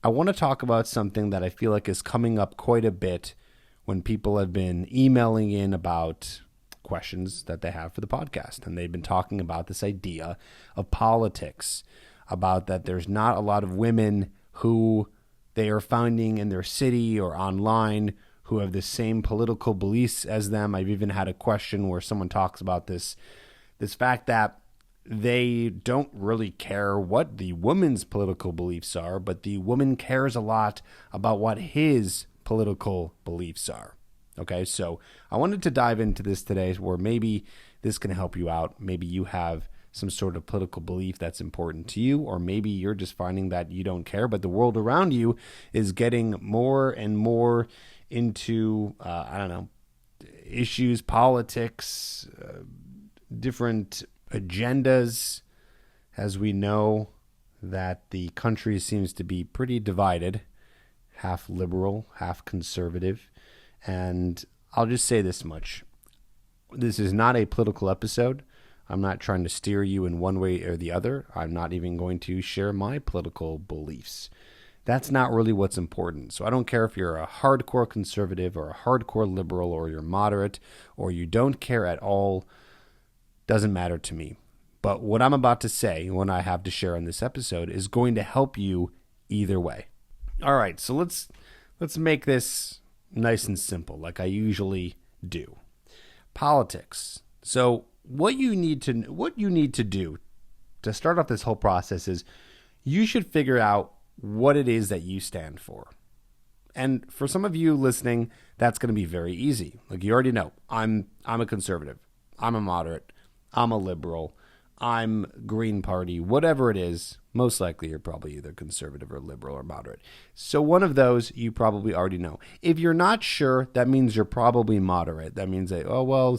I want to talk about something that I feel like is coming up quite a bit when people have been emailing in about questions that they have for the podcast. And they've been talking about this idea of politics, about that there's not a lot of women who they are finding in their city or online who have the same political beliefs as them. I've even had a question where someone talks about this fact that they don't really care what the woman's political beliefs are, but the woman cares a lot about what his political beliefs are. Okay, so I wanted to dive into this today where maybe this can help you out. Maybe you have some sort of political belief that's important to you, or maybe you're just finding that you don't care, but the world around you is getting more and more into, issues, politics, different agendas, as we know that the country seems to be pretty divided, half liberal, half conservative. And I'll just say this much. This is not a political episode. I'm not trying to steer you in one way or the other. I'm not even going to share my political beliefs. That's not really what's important. So I don't care if you're a hardcore conservative or a hardcore liberal or you're moderate or you don't care at all. Doesn't matter to me. But what I'm about to say, what I have to share in this episode, is going to help you either way. All right, so let's make this nice and simple, like I usually do. Politics. So what you need to do to start off this whole process is you should figure out what it is that you stand for. And for some of you listening, that's going to be very easy. Like you already know, I'm a conservative. I'm a moderate. I'm a liberal, I'm Green Party, whatever it is. Most likely you're probably either conservative or liberal or moderate. So one of those you probably already know. If you're not sure, that means you're probably moderate. That means that,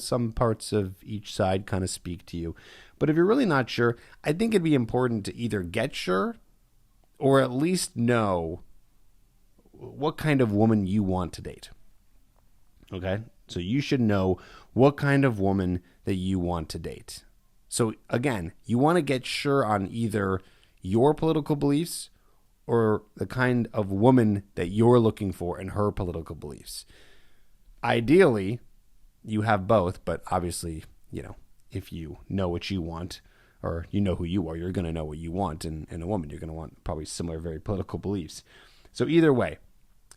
some parts of each side kind of speak to you. But if you're really not sure, I think it'd be important to either get sure or at least know what kind of woman you want to date. Okay? So you should know what kind of woman that you want to date. So again, you want to get sure on either your political beliefs or the kind of woman that you're looking for and her political beliefs. Ideally, you have both, but obviously, if you know what you want or you know who you are, you're going to know what you want in a woman. You're going to want probably similar, very political beliefs. So either way,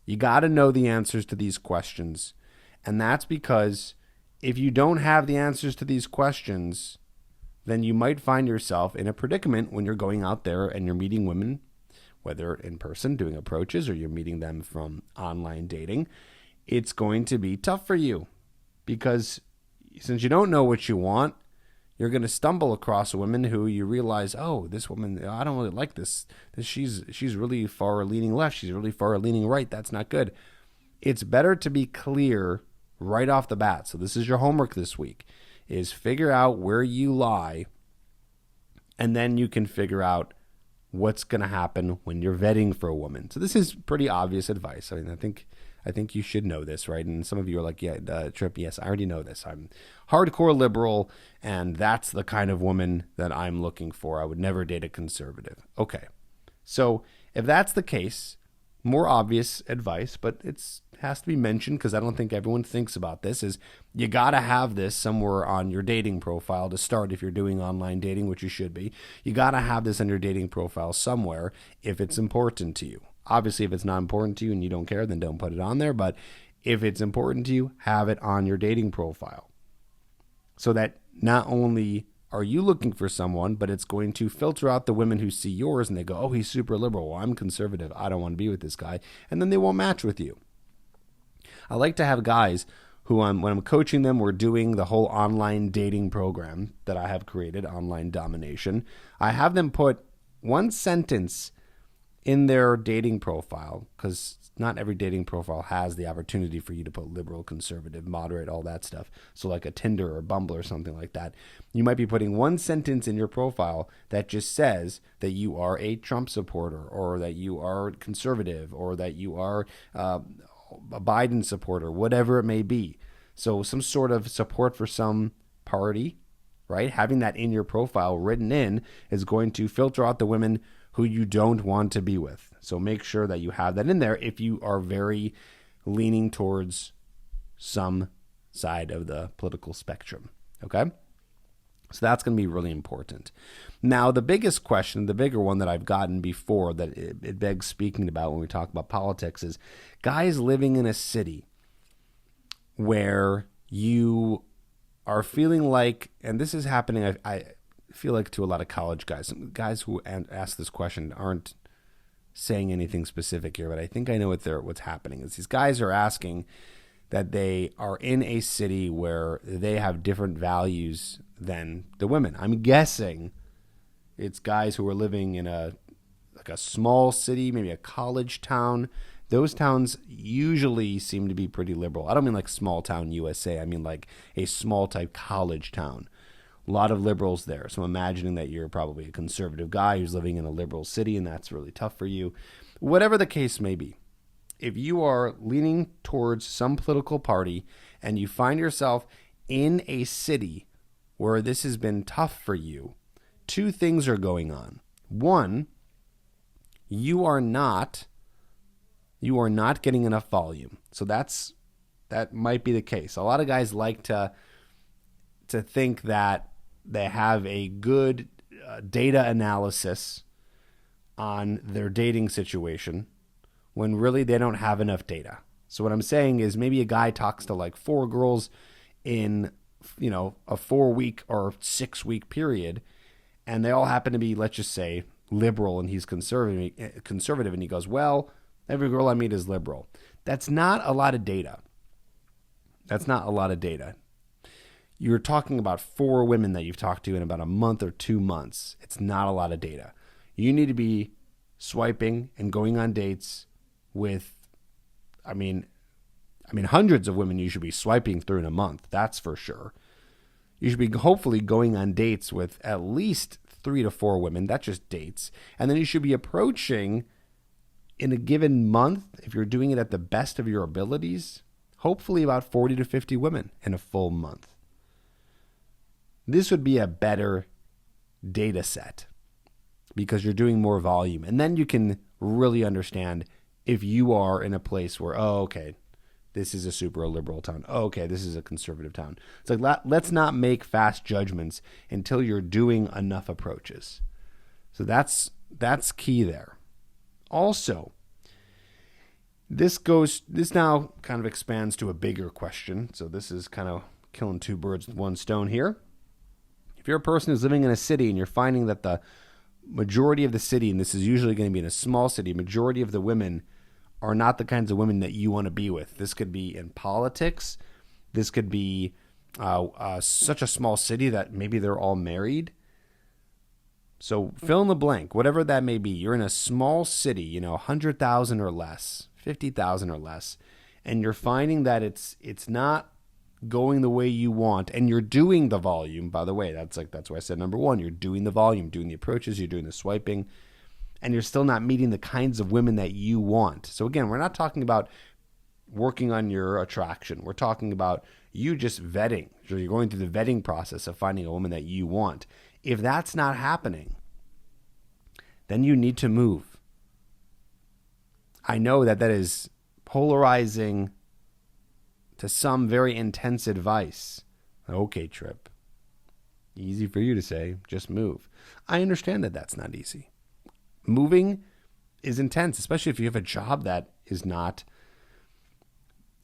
you got to know the answers to these questions. And that's because if you don't have the answers to these questions, then you might find yourself in a predicament when you're going out there and you're meeting women, whether in person doing approaches or you're meeting them from online dating. It's going to be tough for you because since you don't know what you want, you're going to stumble across a woman who you realize, this woman, I don't really like this. She's really far leaning left. She's really far leaning right. That's not good. It's better to be clear right off the bat. So this is your homework this week, is figure out where you lie, and then you can figure out what's going to happen when you're vetting for a woman. So this is pretty obvious advice. I mean, I think you should know this, right? And some of you are like, Trip, yes, I already know this. I'm hardcore liberal, and that's the kind of woman that I'm looking for. I would never date a conservative. Okay. So if that's the case, more obvious advice, but it's has to be mentioned because I don't think everyone thinks about this, is you got to have this somewhere on your dating profile to start if you're doing online dating, which you should be. You got to have this on your dating profile somewhere if it's important to you. Obviously, if it's not important to you and you don't care, then don't put it on there. But if it's important to you, have it on your dating profile so that not only are you looking for someone, but it's going to filter out the women who see yours and they go, he's super liberal. Well, I'm conservative. I don't want to be with this guy. And then they won't match with you. I like to have guys who when I'm coaching them, we're doing the whole online dating program that I have created, Online Domination. I have them put one sentence in their dating profile, because not every dating profile has the opportunity for you to put liberal, conservative, moderate, all that stuff. So like a Tinder or Bumble or something like that, you might be putting one sentence in your profile that just says that you are a Trump supporter, or that you are conservative, or that you are a Biden supporter, whatever it may be. So some sort of support for some party, right? Having that in your profile written in is going to filter out the women who you don't want to be with. So make sure that you have that in there if you are very leaning towards some side of the political spectrum. Okay? So that's going to be really important. Now, the biggest question, the bigger one that I've gotten before that it begs speaking about when we talk about politics is guys living in a city where you are feeling like, and this is happening, I feel like to a lot of college guys who ask this question aren't saying anything specific here, but I think I know what's happening is these guys are asking that they are in a city where they have different values than the women. I'm guessing it's guys who are living in a small city, maybe a college town. Those towns usually seem to be pretty liberal. I don't mean like small town USA. I mean like a small type college town. A lot of liberals there. So I'm imagining that you're probably a conservative guy who's living in a liberal city and that's really tough for you. Whatever the case may be, if you are leaning towards some political party and you find yourself in a city where this has been tough for you, two things are going on. One, you are not getting enough volume. So that might be the case. A lot of guys like to think that they have a good data analysis on their dating situation when really they don't have enough data. So what I'm saying is maybe a guy talks to like 4 girls in, a 4-week or 6-week period, and they all happen to be, let's just say, liberal, and he's conservative, and he goes, well, every girl I meet is liberal. That's not a lot of data. You're talking about 4 women that you've talked to in about a month or 2 months. It's not a lot of data. You need to be swiping and going on dates with, hundreds of women you should be swiping through in a month. That's for sure. You should be hopefully going on dates with at least 3 to 4 women. That's just dates. And then you should be approaching in a given month, if you're doing it at the best of your abilities, hopefully about 40 to 50 women in a full month. This would be a better data set because you're doing more volume. And then you can really understand if you are in a place where, this is a super liberal town. This is a conservative town. It's like, let's not make fast judgments until you're doing enough approaches. So that's key there. Also, this now kind of expands to a bigger question. So this is kind of killing 2 birds with 1 stone here. If you're a person who's living in a city and you're finding that the majority of the city, and this is usually going to be in a small city, majority of the women are not the kinds of women that you want to be with. This could be in politics. This could be such a small city that maybe they're all married. So fill in the blank, whatever that may be. You're in a small city, 100,000 or less, 50,000 or less, and you're finding that it's not going the way you want, and you're doing the volume. By the way, that's why I said number 1. You're doing the volume, doing the approaches, you're doing the swiping, and you're still not meeting the kinds of women that you want. So again, we're not talking about working on your attraction. We're talking about you just vetting. So you're going through the vetting process of finding a woman that you want. If that's not happening, then you need to move. I know that is polarizing to some, very intense advice. Okay, Trip. Easy for you to say, just move. I understand that that's not easy. Moving is intense, especially if you have a job that is not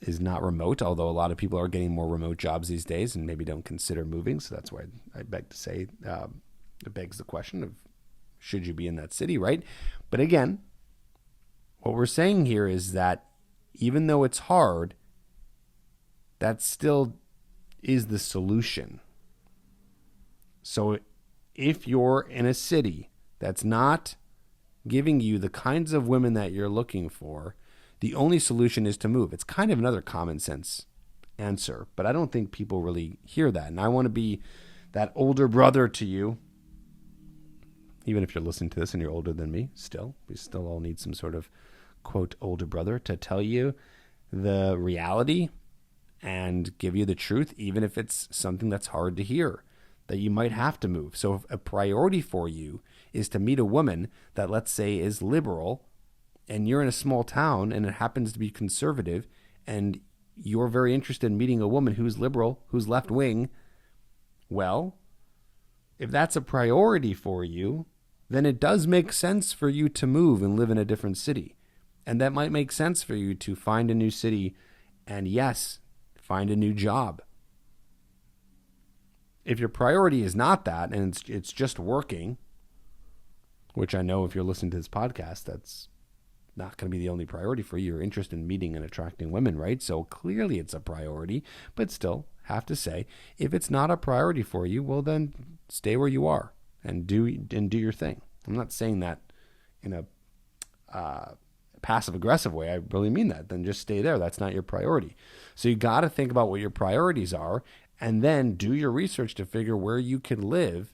remote, although a lot of people are getting more remote jobs these days and maybe don't consider moving. So that's why I beg to say, it begs the question of, should you be in that city, right? But again, what we're saying here is that even though it's hard, that still is the solution. So if you're in a city that's not giving you the kinds of women that you're looking for, the only solution is to move. It's kind of another common sense answer, but I don't think people really hear that. And I want to be that older brother to you. Even if you're listening to this and you're older than me, we still all need some sort of, quote, older brother to tell you the reality and give you the truth, even if it's something that's hard to hear. that you might have to move. So if a priority for you is to meet a woman that, let's say, is liberal, and you're in a small town and it happens to be conservative, and you're very interested in meeting a woman who's liberal, who's left wing, well, if that's a priority for you, then it does make sense for you to move and live in a different city. And that might make sense for you to find a new city and, yes, find a new job. If your priority is not that and it's just working, which I know if you're listening to this podcast, that's not going to be the only priority for you. You're interested in meeting and attracting women, right? So clearly it's a priority, but still have to say, if it's not a priority for you, well then stay where you are and do your thing. I'm not saying that in a passive aggressive way. I really mean that. Then just stay there. That's not your priority. So you got to think about what your priorities are and then do your research to figure where you can live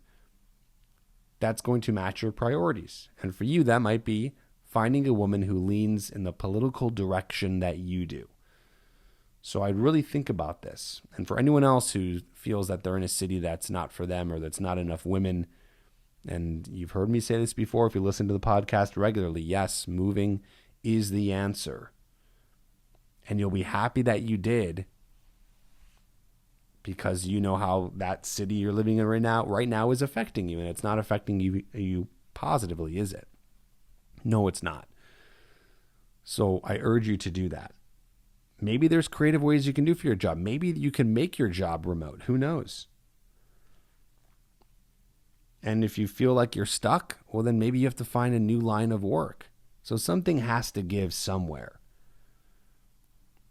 that's going to match your priorities. And for you, that might be finding a woman who leans in the political direction that you do. So I'd really think about this. And for anyone else who feels that they're in a city that's not for them or that's not enough women, and you've heard me say this before if you listen to the podcast regularly, yes, moving is the answer. And you'll be happy that you did because you know how that city you're living in right now is affecting you, and it's not affecting you positively, is it? No, it's not. So I urge you to do that. Maybe there's creative ways you can do for your job. Maybe you can make your job remote. Who knows? And if you feel like you're stuck, well, then maybe you have to find a new line of work. So something has to give somewhere.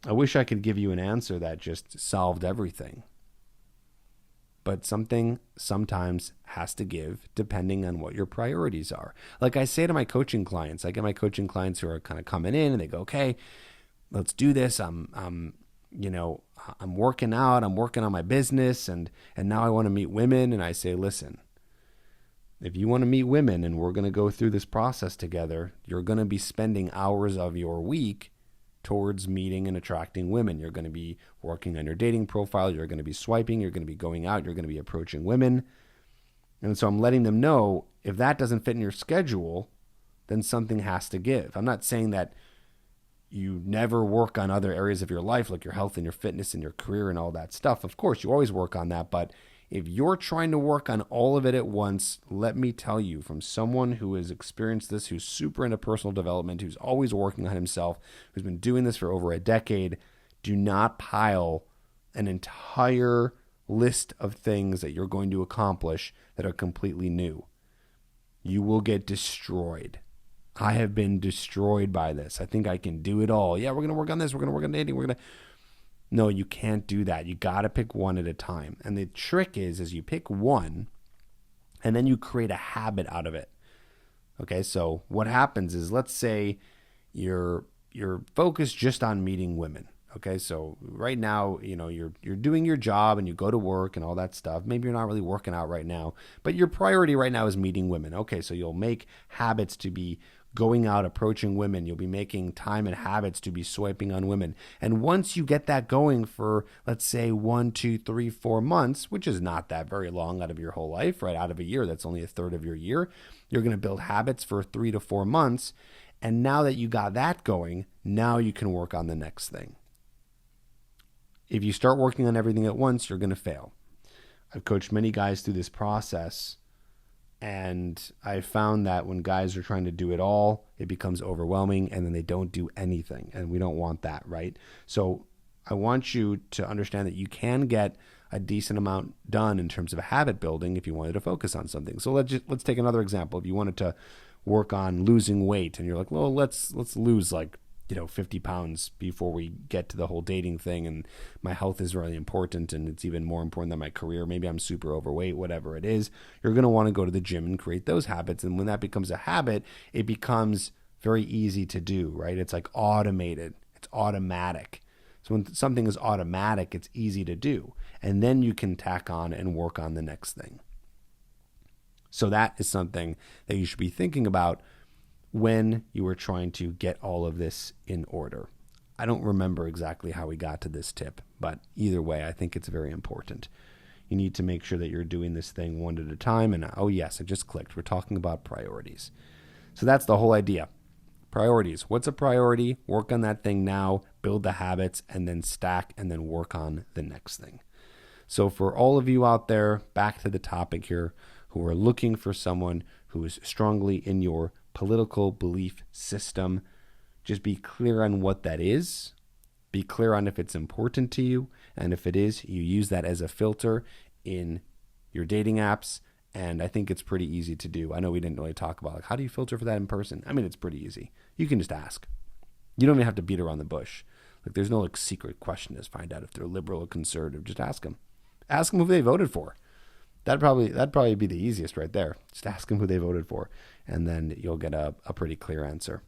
I wish I could give you an answer that just solved everything. But something sometimes has to give depending on what your priorities are. Like I say to my coaching clients, I get my coaching clients who are kind of coming in and they go, okay, let's do this. I'm working out, I'm working on my business, and now I want to meet women. And I say, listen, if you want to meet women and we're going to go through this process together, you're going to be spending hours of your week towards meeting and attracting women. You're going to be working on your dating profile. You're going to be swiping. You're going to be going out. You're going to be approaching women. And so I'm letting them know if that doesn't fit in your schedule, then something has to give. I'm not saying that you never work on other areas of your life, like your health and your fitness and your career and all that stuff. Of course, you always work on that. But if you're trying to work on all of it at once, let me tell you from someone who has experienced this, who's super into personal development, who's always working on himself, who's been doing this for over a decade, do not pile an entire list of things that you're going to accomplish that are completely new. You will get destroyed. I have been destroyed by this. I think I can do it all. Yeah, we're going to work on this. We're going to work on dating. No, you can't do that. You got to pick one at a time. And the trick is you pick one and then you create a habit out of it. Okay, so what happens is, let's say you're focused just on meeting women. Okay, so right now, you're doing your job and you go to work and all that stuff. Maybe you're not really working out right now, but your priority right now is meeting women. Okay, so you'll make habits to be going out, approaching women. You'll be making time and habits to be swiping on women. And once you get that going for, let's say, 1, 2, 3, 4 months, which is not that very long out of your whole life, right? Out of a year, that's only a third of your year. You're going to build habits for 3 to 4 months. And now that you got that going, now you can work on the next thing. If you start working on everything at once, you're going to fail. I've coached many guys through this process, and I found that when guys are trying to do it all, it becomes overwhelming, and then they don't do anything, and we don't want that, right? So I want you to understand that you can get a decent amount done in terms of habit building if you wanted to focus on something. So let's take another example. If you wanted to work on losing weight, and you're like, well, let's lose 50 pounds before we get to the whole dating thing, and my health is really important and it's even more important than my career. Maybe I'm super overweight, whatever it is. You're going to want to go to the gym and create those habits. And when that becomes a habit, it becomes very easy to do, right? It's like automated. It's automatic. So when something is automatic, it's easy to do. And then you can tack on and work on the next thing. So that is something that you should be thinking about when you were trying to get all of this in order. I don't remember exactly how we got to this tip, but either way, I think it's very important. You need to make sure that you're doing this thing one at a time. And oh yes, it just clicked. We're talking about priorities. So that's the whole idea. Priorities. What's a priority? Work on that thing now, build the habits, and then stack and then work on the next thing. So for all of you out there, back to the topic here, who are looking for someone who is strongly in your political belief system, just be clear on what that is. Be clear on if it's important to you. And if it is, you use that as a filter in your dating apps. And I think it's pretty easy to do. I know we didn't really talk about how do you filter for that in person? I mean, it's pretty easy. You can just ask. You don't even have to beat around the bush. There's no secret question to find out if they're liberal or conservative. Just ask them. Ask them who they voted for. That'd probably be the easiest right there. Just ask them who they voted for. And then you'll get a pretty clear answer.